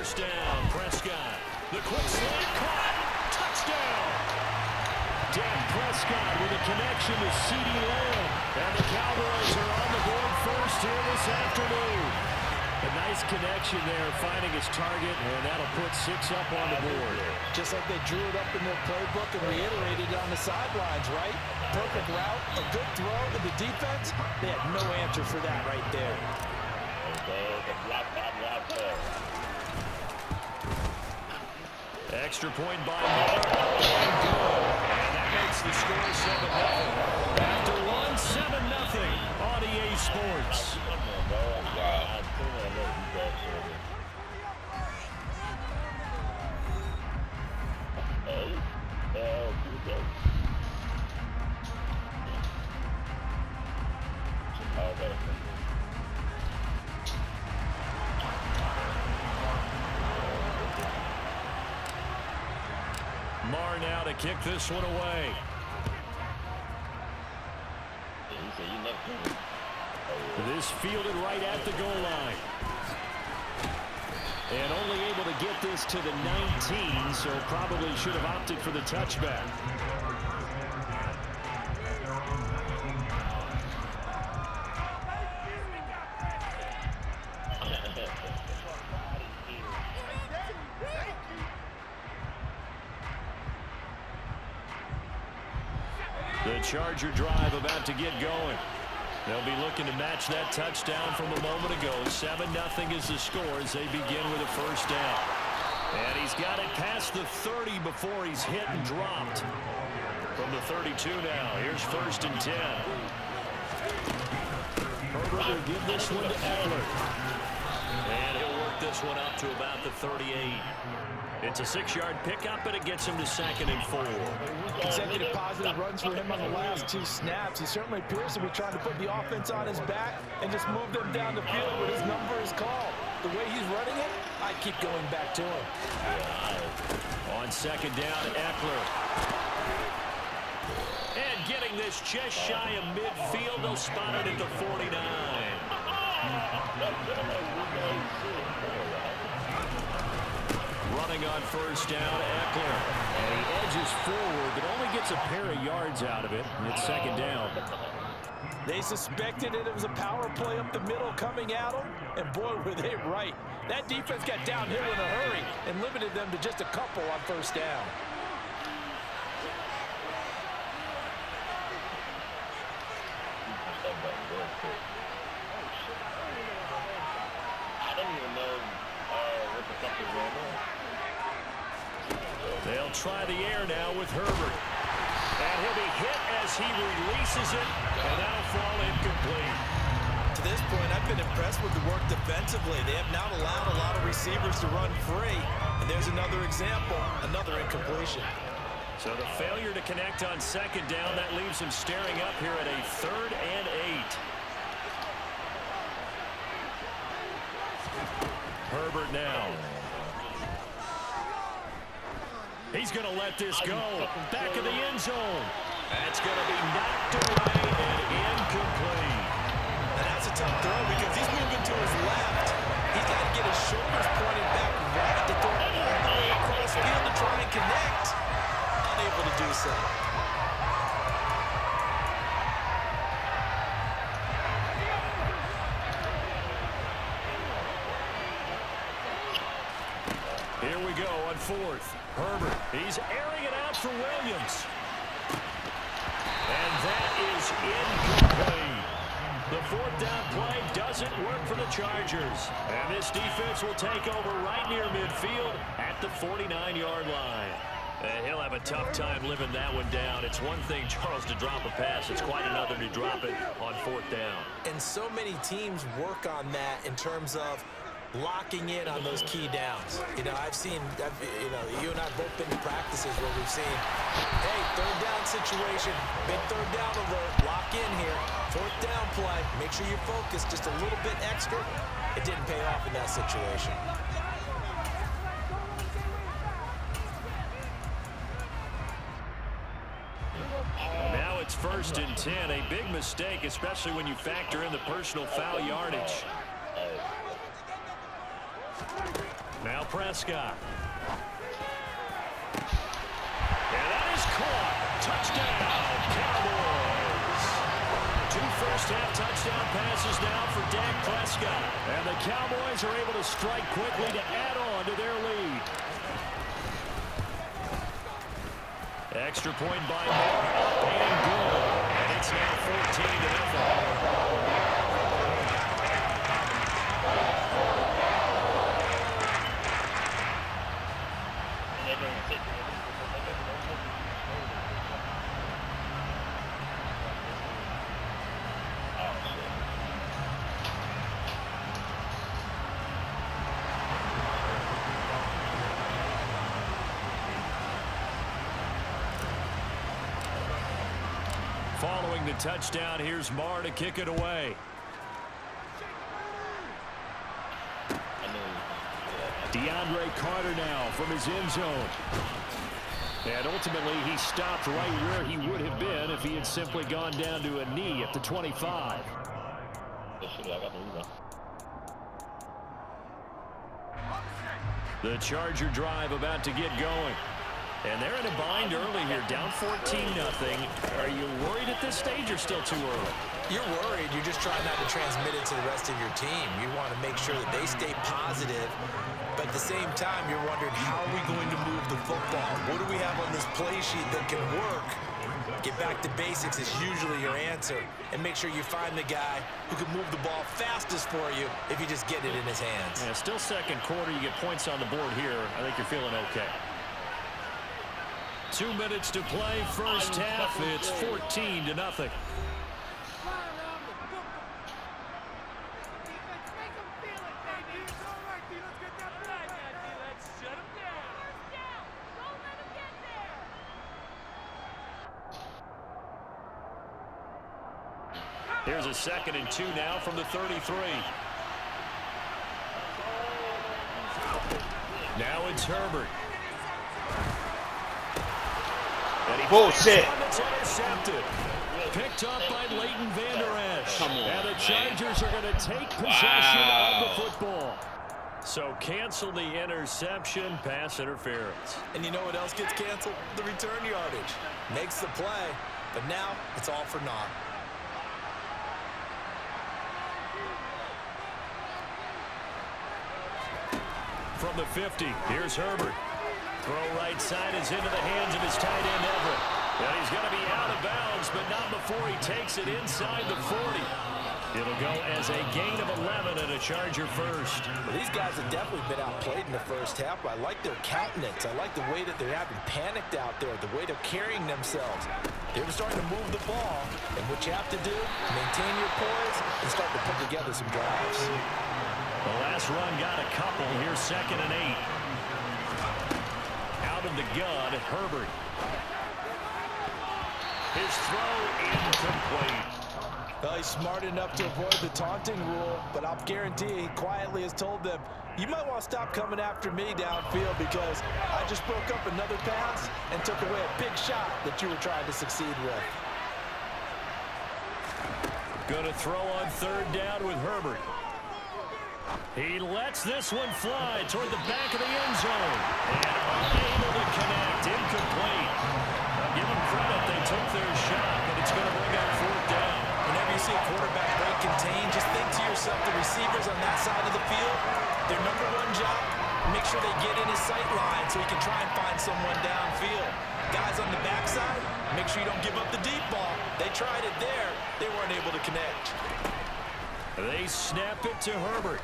first down. Prescott. The quick slant caught. Touchdown. Dak Prescott with a connection to CeeDee Lamb. And the Cowboys are on the board first here this afternoon. A nice connection there, finding his target, and that'll put 6 up on the board. Just like they drew it up in their playbook and reiterated it on the sidelines, right? Perfect route, a good throw to the defense. They had no answer for that right there. Extra point by Miller. And that makes the score 7-0. After one, 7-0 on EA Sports. Marr now to kick this one away. This fielded right at the goal line. And only able to get this to the 19, so probably should have opted for the touchback. The Charger drive about to get going. They'll be looking to match that touchdown from a moment ago. 7-0 is the score as they begin with a first down. And he's got it past the 30 before he's hit and dropped. From the 32 now, here's 1st and 10. Herbert will give this one to Eckler. And he'll work this one up to about the 38. It's a 6-yard pickup, and it gets him to 2nd and 4. Consecutive positive runs for him on the last 2 snaps. He certainly appears to be trying to put the offense on his back and just move them down the field when his number is called. The way he's running it, I keep going back to him. On 2nd down, Eckler. And getting this just shy of midfield, they'll spot it at the 49. Running on 1st down, Eckler. And he edges forward, but only gets a pair of yards out of it. And it's 2nd down. They suspected it was a power play up the middle coming at them, and boy, were they right. That defense got downhill in a hurry and limited them to just a couple on 1st down. They'll try the air now with Herbert. And he'll be hit as he releases it, and that'll fall incomplete. To this point, I've been impressed with the work defensively. They have not allowed a lot of receivers to run free. And there's another example, another incompletion. So the failure to connect on 2nd down, that leaves him staring up here at a 3rd and 8. Herbert now. He's going to let this go. Back of the end zone. That's going to be knocked away and incomplete. And that's a tough throw because he's moving to his left. He's got to get his shoulders pointed back right to throw all the way across field to try and connect. Unable to do so. Here we go on 4th. Herbert, he's airing it out for Williams. And that is incomplete. The 4th down play doesn't work for the Chargers. And this defense will take over right near midfield at the 49-yard line. And he'll have a tough time living that one down. It's one thing, Charles, to drop a pass. It's quite another to drop it on 4th down. And so many teams work on that in terms of locking in on those key downs. You know, you and I have both been to practices where we've seen, hey, 3rd down situation, big 3rd down alert, lock in here, 4th down play, make sure you're focused just a little bit extra. It didn't pay off in that situation. Now it's 1st and 10, a big mistake, especially when you factor in the personal foul yardage. Now Prescott. And that is caught. Touchdown, Cowboys. 2 first-half touchdown passes now for Dak Prescott. And the Cowboys are able to strike quickly to add on to their lead. Extra point by Moore, up and good. And it's now 14-0. Following the touchdown, here's Marr to kick it away. DeAndre Carter now from his end zone. And ultimately, he stopped right where he would have been if he had simply gone down to a knee at the 25. The Charger drive about to get going. And they're in a bind early here, down 14-0. Are you worried at this stage or still too early? You're worried. You're just trying not to transmit it to the rest of your team. You want to make sure that they stay positive. But at the same time, you're wondering, how are we going to move the football? What do we have on this play sheet that can work? Get back to basics is usually your answer. And make sure you find the guy who can move the ball fastest for you if you just get it in his hands. Yeah, still second quarter. You get points on the board here. I think you're feeling okay. 2 minutes to play, first half. It's 14-0. Here's a 2nd and 2 now from the 33. Now it's Herbert. Bullshit. Picked up by Leighton Vander Esch. And the Chargers are going to take possession of the football. So cancel the interception, pass interference. And you know what else gets canceled? The return yardage. Makes the play, but now it's all for naught. From the 50, here's Herbert. Throw right side is into the hands of his tight end, Everett. And he's going to be out of bounds, but not before he takes it inside the 40. It'll go as a gain of 11 and a Charger first. Well, these guys have definitely been outplayed in the first half. I like their countenance. I like the way that they're having panicked out there, the way they're carrying themselves. They're starting to move the ball, and what you have to do, maintain your poise and start to put together some drives. The last run got a couple. Here's 2nd and 8. Out of the gun, Herbert. His throw incomplete. Well, he's smart enough to avoid the taunting rule, but I'll guarantee he quietly has told them, you might want to stop coming after me downfield because I just broke up another pass and took away a big shot that you were trying to succeed with. Going to throw on 3rd down with Herbert. He lets this one fly toward the back of the end zone. And unable to connect. Incomplete. I'll give them credit. They took their shot, but it's going to bring up 4th down. Whenever you see a quarterback break contain, just think to yourself, the receivers on that side of the field, their number one job, make sure they get in his sight line so he can try and find someone downfield. Guys on the backside, make sure you don't give up the deep ball. They tried it there. They weren't able to connect. They snap it to Herbert.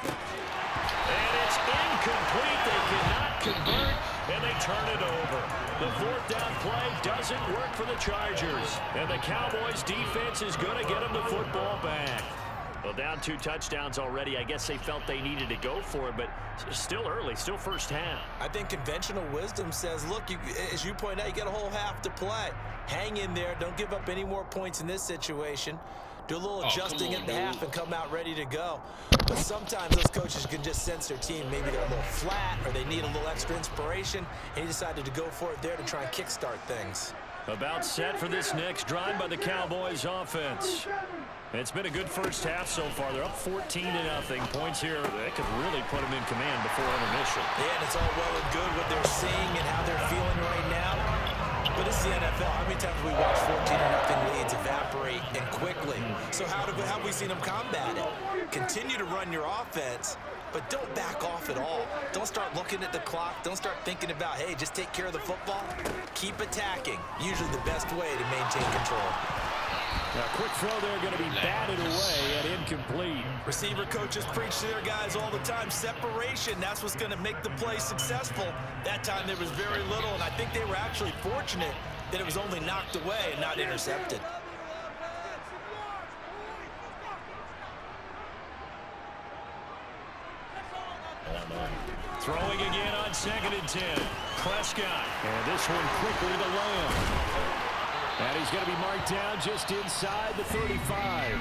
And it's incomplete. They cannot convert, and they turn it over. The 4th down play doesn't work for the Chargers. And the Cowboys' defense is going to get them the football back. Well, down 2 touchdowns already. I guess they felt they needed to go for it, but still early, still first half. I think conventional wisdom says, look, as you point out, you got a whole half to play. Hang in there. Don't give up any more points in this situation. Do a little adjusting at the half and come out ready to go. But sometimes those coaches can just sense their team. Maybe they're a little flat or they need a little extra inspiration, and he decided to go for it there to try and kickstart things. About set for this next drive by the Cowboys offense. It's been a good first half so far. They're up 14-0. Points here, they could really put them in command before intermission. Yeah, and it's all well and good what they're seeing and how they're feeling right now. But it's the NFL. How many times have we watched 14-0 leads evaporate and quickly? So how have we seen them combat it? Continue to run your offense, but don't back off at all. Don't start looking at the clock. Don't start thinking about, hey, just take care of the football. Keep attacking. Usually the best way to maintain control. Now, quick throw there going to be batted away and incomplete. Receiver coaches preach to their guys all the time. Separation, that's what's going to make the play successful. That time there was very little, and I think they were actually fortunate that it was only knocked away and not intercepted. Throwing again on 2nd and 10. Prescott. And this one quickly to Lamb. And he's going to be marked down just inside the 35.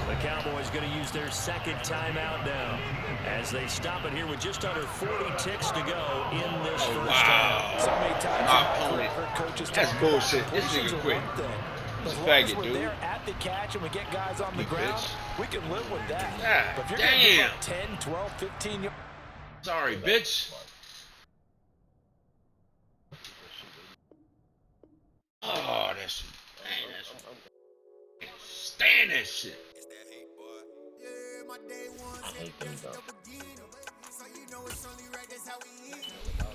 The Cowboys going to use their second timeout now as they stop it here with just under 40 ticks to go in this first half. So many times coaches that's bullshit. This nigga quit. As long Faggot, as we're dude. there at the catch and we get guys on the ground, we can live with that. God, but if you're going to give damn. up 10, 12, 15 yards. Sorry, bitch. Oh, that shit. Man, that's stand that shit. Yeah, my day one said that's the beginning. So you know it's only right, that's how we end.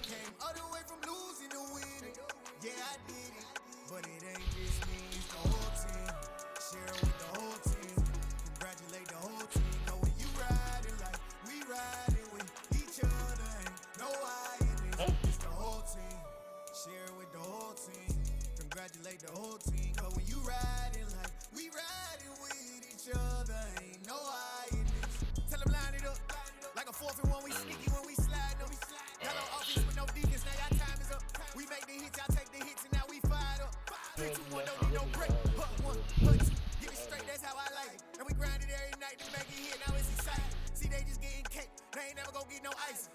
Came all the way from losing to winning. Yeah, I did it. But it ain't just me, it's the whole team. Share it with the whole team. Congratulate the whole team. Know when you riding like we riding with each other. Ain't no I in this. It's the whole team. Share it with the whole team. Congratulate the whole team. Cause when you riding like we riding with each other. Ain't no I in this. Tell them line it up. Like a 4th and 1, we sneaky when we slide them. Got no offense with no defense, now y'all time is up. We make the hits, y'all take the hits, and now we fired up. 3, 2, 1, don't need no break. Hut 1, hut 2, get it straight, that's how I like it. And we grind it every night to make it hit, now it's exciting. See, they just getting cake, they ain't never gonna get no ice.